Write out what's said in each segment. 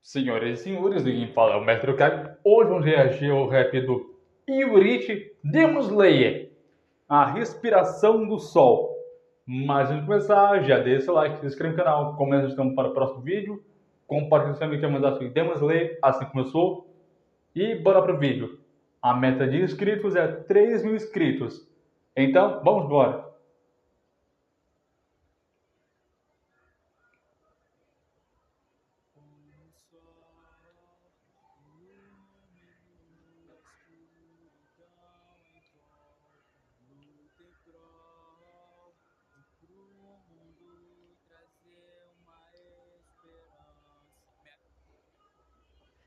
Senhoras e senhores, quem fala é o Mestre Kage. Hoje vamos reagir ao rap do Iurich Demon Slayer, A Respiração do Sol. Mas antes de começar, já deixa seu like, se inscreve no canal, comenta a sugestão para o próximo vídeo, compartilha com seu amigo que vai mandar sobre Demon Slayer, assim começou. E bora pro vídeo. A meta de inscritos é 3.000 inscritos. Então, vamos embora.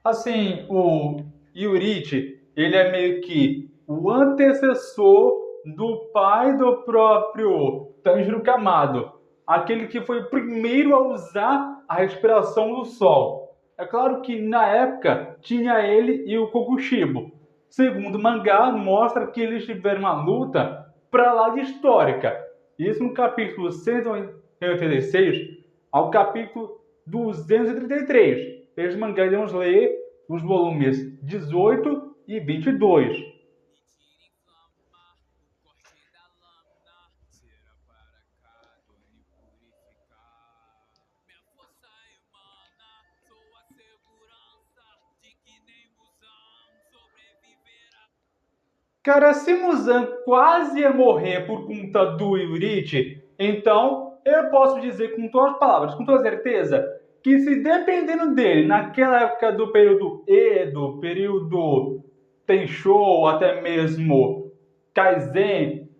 Assim, o Iurich, ele é meio que o antecessor do pai do próprio Tanjiro Kamado, aquele que foi o primeiro a usar a respiração do sol. É claro que na época tinha ele e o Kokushibo. Segundo o mangá, mostra que eles tiveram uma luta para lá de histórica. Isso no capítulo 186 ao capítulo 233. Eles mangás devemos ler os volumes 18 e 22. Cara, se Muzan quase ia morrer por conta do Iurich, então eu posso dizer com todas as palavras, com toda certeza, que se dependendo dele, naquela época do período Edo, período Tenshou, até mesmo Kaizen,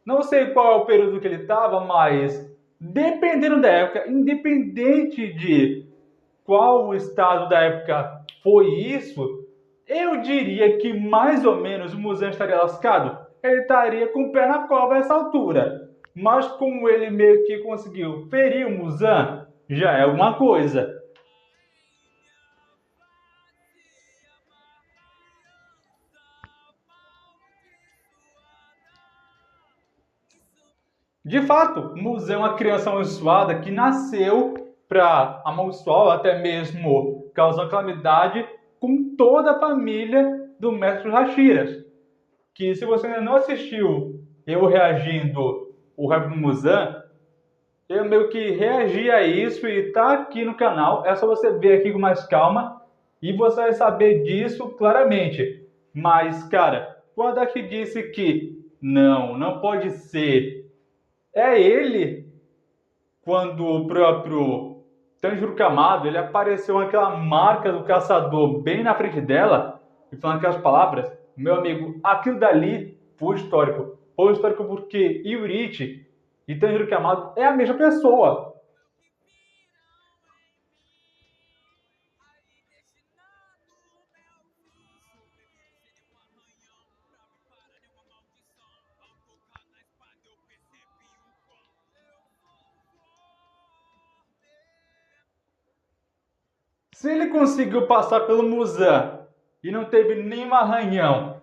não sei qual é o período que ele estava, mas dependendo da época, independente de qual o estado da época foi isso, eu diria que mais ou menos o Muzan estaria lascado. Ele estaria com o pé na cova a essa altura. Mas como ele meio que conseguiu ferir o Muzan, já é alguma coisa. De fato, Muzan é uma criança amaldiçoada que nasceu para amaldiçoar ou até mesmo causar calamidade com toda a família do mestre Hashiras. Que se você ainda não assistiu eu reagindo o rap do Muzan, eu meio que reagi a isso e tá aqui no canal. É só você ver aqui com mais calma e você vai saber disso claramente. Mas, cara, quando aqui disse que não pode ser, é ele, quando o próprio Tanjiro Kamado, ele apareceu aquela marca do caçador bem na frente dela e falando aquelas palavras, meu amigo, aquilo dali foi histórico. Foi histórico porque Iurich e Tanjiro Kamado é a mesma pessoa. Se ele conseguiu passar pelo Muzan e não teve nenhum arranhão,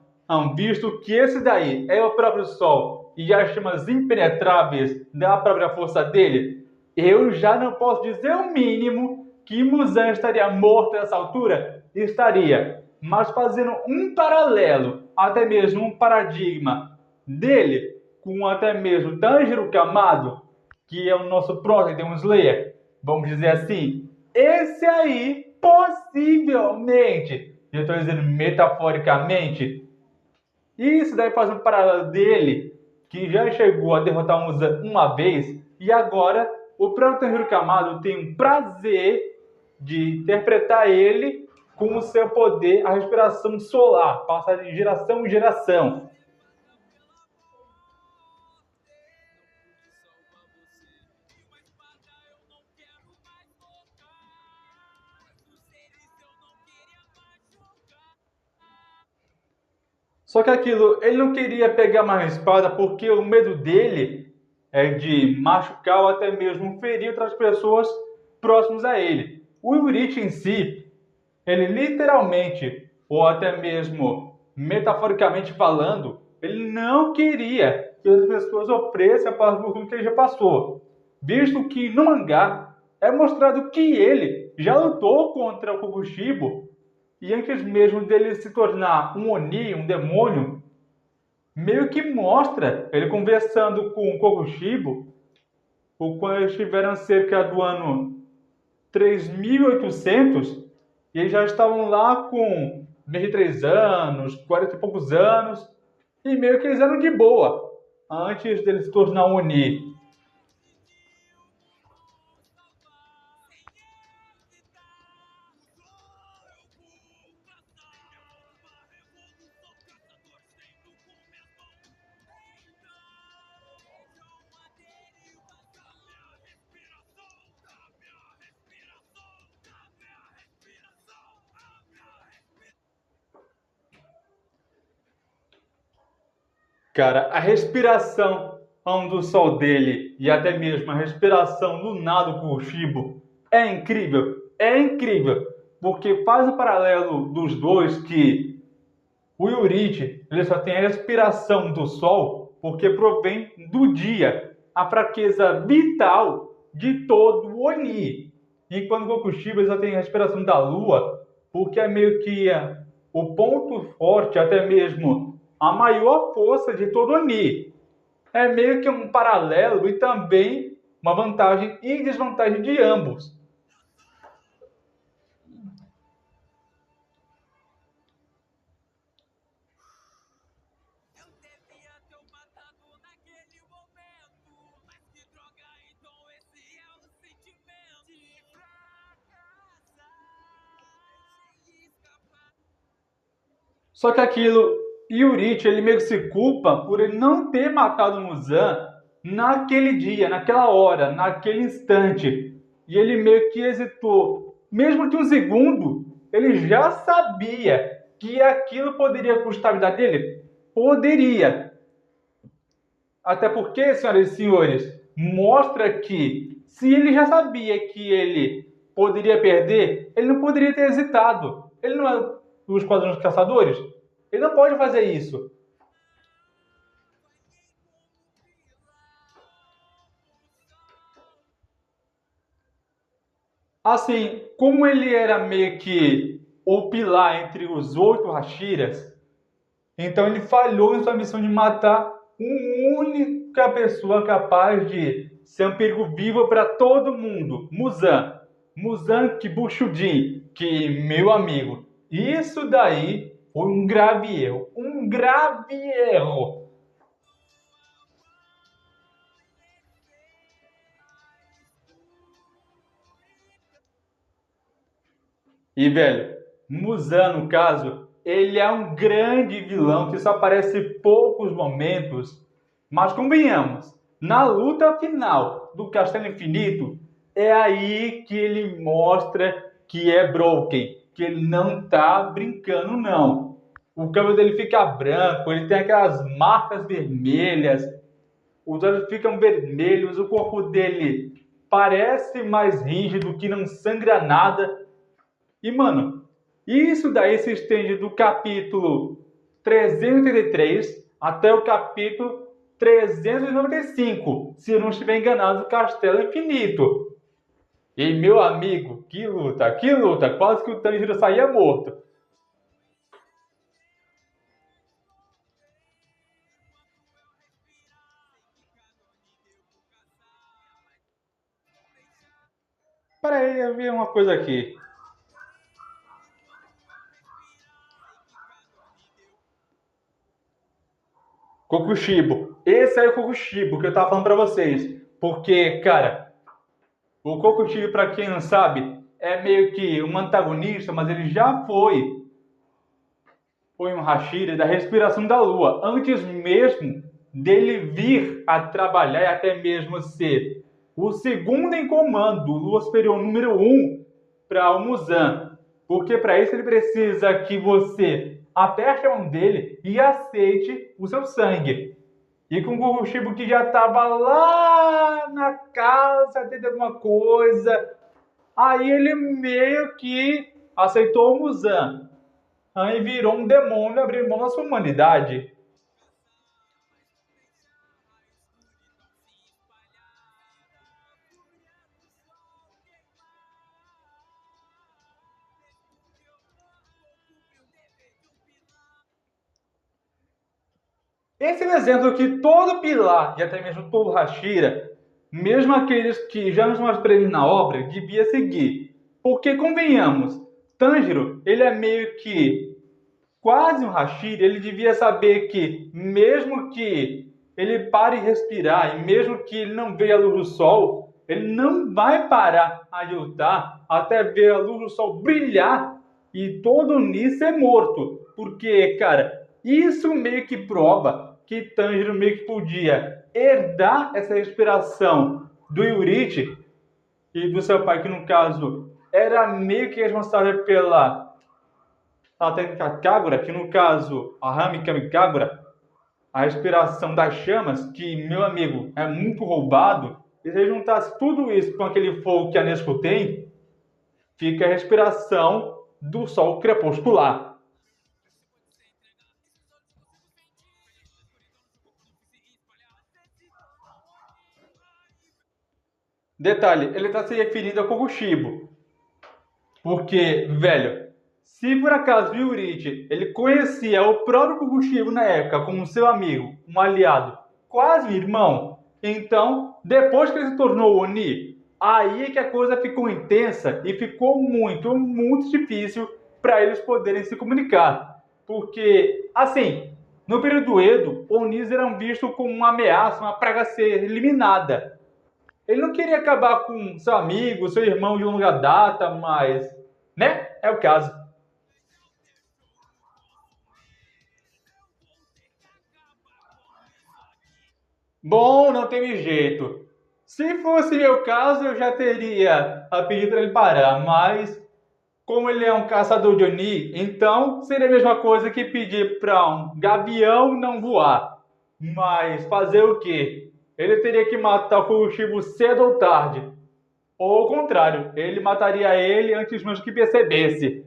visto que esse daí é o próprio Sol e as chamas impenetráveis da própria força dele, eu já não posso dizer o mínimo que Muzan estaria morto nessa altura. Estaria, mas fazendo um paralelo, até mesmo um paradigma dele com até mesmo Tanjiro Kamado, que é o nosso próximo Demon Slayer, vamos dizer assim, esse aí possivelmente, eu estou dizendo metaforicamente, isso daí faz um paralelo dele, que já chegou a derrotar o Muzan uma vez, e agora o próprio Tanjiro Kamado tem um prazer de interpretar ele com o seu poder, a respiração solar, passar de geração em geração. Só que aquilo, ele não queria pegar mais a espada porque o medo dele é de machucar ou até mesmo ferir outras pessoas próximas a ele. O Iurich em si, ele literalmente, ou até mesmo metaforicamente falando, ele não queria que outras pessoas sofressem por tudo que ele já passou. Visto que no mangá é mostrado que ele já lutou contra o Kokushibo e antes mesmo dele se tornar um Oni, um demônio, meio que mostra ele conversando com o Kokushibo, quando eles estiveram cerca do ano 3800 e eles já estavam lá com 23 anos, 40 e poucos anos, e meio que eles eram de boa antes dele se tornar um Oni. Cara, a respiração do sol dele e até mesmo a respiração lunar do Kokushibo é incrível, porque faz o paralelo dos dois que o Yurichi ele só tem a respiração do sol porque provém do dia, a fraqueza vital de todo o Oni. Enquanto o Kokushibo ele só tem a respiração da lua porque é meio que o ponto forte, até mesmo a maior força de todo Oni. É meio que um paralelo e também uma vantagem e desvantagem de ambos. Só que aquilo, Yurichi, ele meio que se culpa por ele não ter matado o Muzan naquele dia, naquela hora, naquele instante. E ele meio que hesitou. Mesmo que um segundo, ele já sabia que aquilo poderia custar a vida dele? Poderia. Até porque, senhoras e senhores, mostra que se ele já sabia que ele poderia perder, ele não poderia ter hesitado. Ele não é dos Esquadrão dos Caçadores. Ele não pode fazer isso. Assim, como ele era meio que o pilar entre os 8 Hashiras, então ele falhou em sua missão de matar uma única pessoa capaz de ser um perigo vivo para todo mundo, Muzan. Muzan Kibushudin, que meu amigo, isso daí foi um grave erro, um grave erro. E, velho, Muzan, no caso, ele é um grande vilão que só aparece em poucos momentos. Mas convenhamos, na luta final do Castelo Infinito, é aí que ele mostra que é Broken, que ele não tá brincando, não. O cabelo dele fica branco, ele tem aquelas marcas vermelhas, os olhos ficam vermelhos, o corpo dele parece mais rígido, que não sangra nada. E, mano, isso daí se estende do capítulo 383 até o capítulo 395, se eu não estiver enganado, do Castelo Infinito. E, meu amigo, que luta, quase que o Tanjiro saía morto. Peraí, eu vi uma coisa aqui. Kokushibo. Esse é o Kokushibo que eu tava falando pra vocês. Porque, cara, o Kokushibo, pra quem não sabe, é meio que um antagonista, mas ele já foi um Hashira da respiração da lua, antes mesmo dele vir a trabalhar e até mesmo ser o segundo em comando, o Lua Superior número 1 para o Muzan. Porque para isso ele precisa que você aperte a mão dele e aceite o seu sangue. E com o Kokushibo que já estava lá na casa, tendo alguma coisa, aí ele meio que aceitou o Muzan. Aí virou um demônio, abriu mão da sua humanidade. Esse é o exemplo que todo pilar, e até mesmo todo Hashira, mesmo aqueles que já nos mostramos na obra, devia seguir. Porque, convenhamos, Tanjiro, ele é meio que quase um Hashira, ele devia saber que, mesmo que ele pare de respirar, e mesmo que ele não veja a luz do sol, ele não vai parar de lutar até ver a luz do sol brilhar e todo o Nin ser morto. Porque, cara, isso meio que prova que Tanjiro meio que podia herdar essa respiração do Yurichi e do seu pai, que no caso era meio que responsável pela a técnica Kagura, que no caso a Hamikami Kagura, a respiração das chamas, que, meu amigo, é muito roubado. E se juntasse tudo isso com aquele fogo que a Nesco tem, fica a respiração do sol crepuscular. Detalhe, ele está se referindo a Kokushibo. Porque, velho, se por acaso o Yurichi, ele conhecia o próprio Kokushibo na época como seu amigo, um aliado, quase um irmão, então, depois que ele se tornou Oni, aí é que a coisa ficou intensa e ficou muito, muito difícil para eles poderem se comunicar. Porque, assim, no período do Edo, Onis eram vistos como uma ameaça, uma praga a ser eliminada. Ele não queria acabar com seu amigo, seu irmão de longa data, mas, né? É o caso. Bom, não teve jeito. Se fosse meu caso, eu já teria pedido para ele parar, mas como ele é um caçador de Oni, então seria a mesma coisa que pedir para um gavião não voar. Mas fazer o quê? Ele teria que matar o Kokushibo cedo ou tarde. Ou ao contrário, ele mataria ele antes mesmo que percebesse.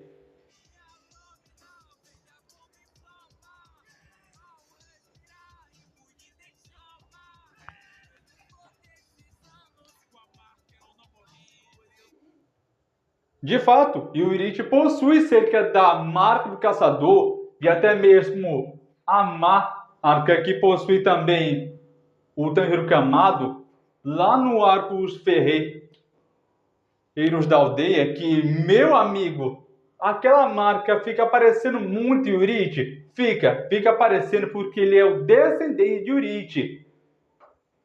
De fato, Yurichi possui cerca da marca do caçador e até mesmo a marca que possui também o Tanjiro Kamado lá no arco dos Ferreiros da aldeia, que, meu amigo, aquela marca fica aparecendo muito Yurichi. Fica aparecendo porque ele é o descendente de Yurichi.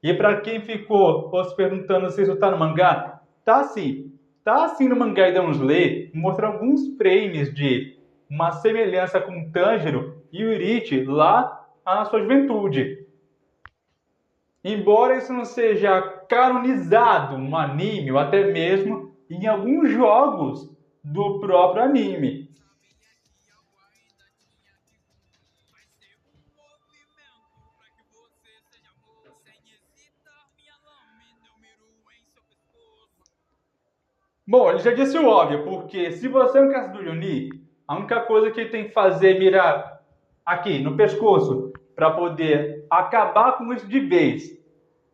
E para quem ficou se perguntando se isso está no mangá, tá sim. Tá sim no mangá e Demon Slayer, mostra alguns frames de uma semelhança com Tanjiro e Yurichi lá na sua juventude. Embora isso não seja canonizado no anime ou até mesmo em alguns jogos do próprio anime. Bom, ele já disse o óbvio, porque se você é um caçador de Oni, a única coisa que ele tem que fazer é mirar aqui no pescoço para poder acabar com isso de vez.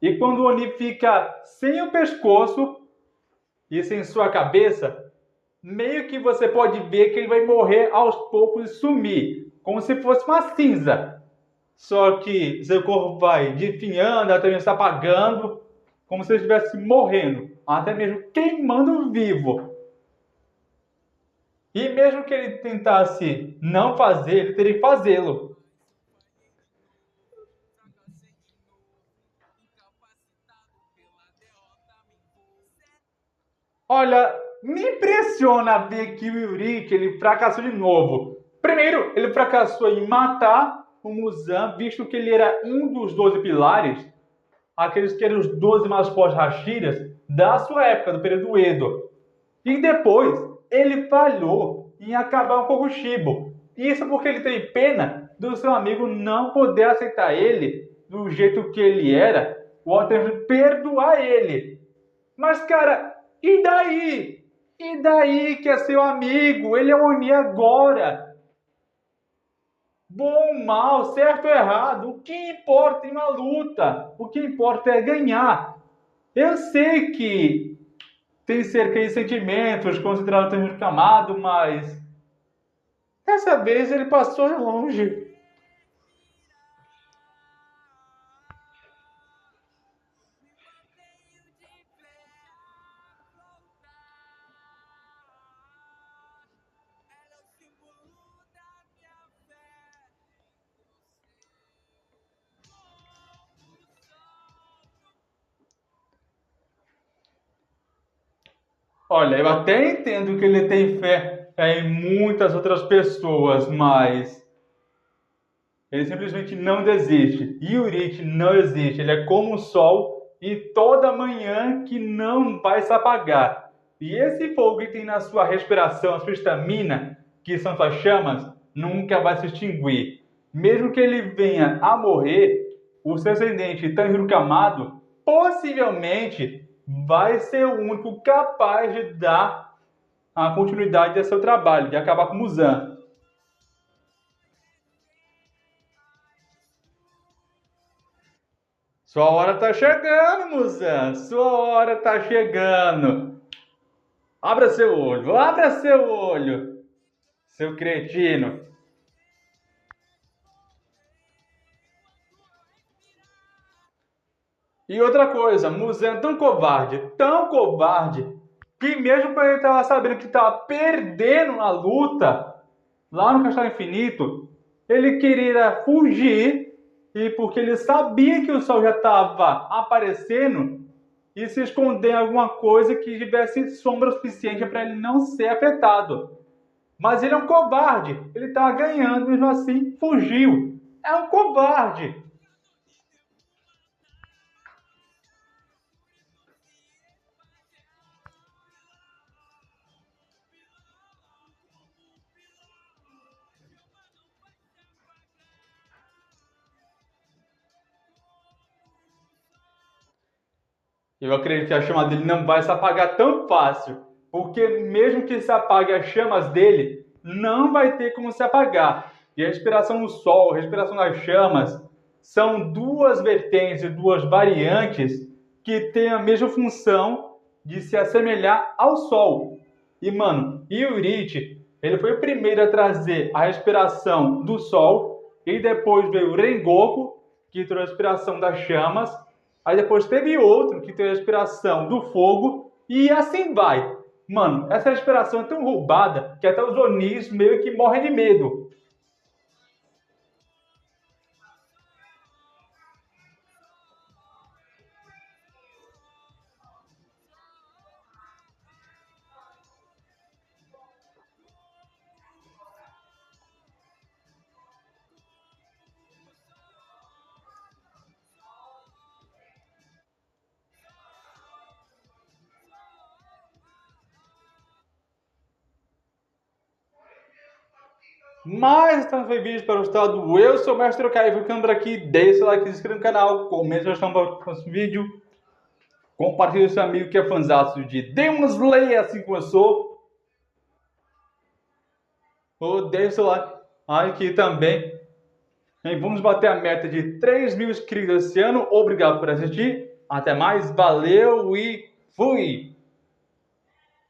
E quando o Oni fica sem o pescoço e sem sua cabeça, meio que você pode ver que ele vai morrer aos poucos e sumir, como se fosse uma cinza. Só que seu corpo vai definhando, até mesmo se apagando, como se ele estivesse morrendo, até mesmo queimando vivo. E mesmo que ele tentasse não fazer, ele teria que fazê-lo. Olha, me impressiona ver que o Yurick ele fracassou de novo. Primeiro, ele fracassou em matar o Muzan, visto que ele era um dos 12 pilares, aqueles que eram os 12 mais fortes Hashiras da sua época, do período Edo. E depois, ele falhou em acabar com o Kokushibo. Isso porque ele teve pena do seu amigo não poder aceitar ele do jeito que ele era, ou até perdoar ele. Mas, cara, e daí? E daí que é seu amigo? Ele é o Oni agora. Bom, mal, certo ou errado, o que importa em uma luta? O que importa é ganhar. Eu sei que tem cerca de sentimentos considerado Tanjiro Kamado, mas dessa vez ele passou longe. Olha, eu até entendo que ele tem fé em muitas outras pessoas, mas ele simplesmente não desiste. Yurich não existe. Ele é como o sol e toda manhã que não vai se apagar. E esse fogo que tem na sua respiração, a sua estamina, que são suas chamas, nunca vai se extinguir. Mesmo que ele venha a morrer, o seu ascendente Tanjiro Kamado possivelmente vai ser o único capaz de dar a continuidade a seu trabalho, de acabar com Muzan. Sua hora tá chegando, Muzan. Sua hora tá chegando. Abra seu olho, seu cretino. E outra coisa, Muzan é tão covarde, que mesmo quando ele estava sabendo que estava perdendo na luta, lá no Castelo Infinito, ele queria fugir, e porque ele sabia que o sol já estava aparecendo, e se esconder em alguma coisa que tivesse sombra suficiente para ele não ser afetado. Mas ele é um covarde. Ele estava ganhando, mesmo assim fugiu. É um covarde. Eu acredito que a chama dele não vai se apagar tão fácil. Porque mesmo que se apague as chamas dele, não vai ter como se apagar. E a respiração do sol, a respiração das chamas, são duas vertentes, duas variantes que têm a mesma função de se assemelhar ao sol. E, mano, Yurich, ele foi o primeiro a trazer a respiração do sol, e depois veio o Rengoku, que trouxe a respiração das chamas, aí depois teve outro que teve a respiração do fogo, e assim vai. Mano, essa respiração é tão roubada que até os Onis meio que morrem de medo. Mas estamos bem-vindos para o estado. Eu sou o Mestre Caio, ficando por aqui. Deixe o like, se inscreva no canal, comente a para o próximo vídeo. Compartilhe com seu amigo que é fãzaço de Demon Slayer, assim como eu sou. Deixe seu like aqui também. E vamos bater a meta de 3.000 inscritos esse ano. Obrigado por assistir. Até mais, valeu e fui!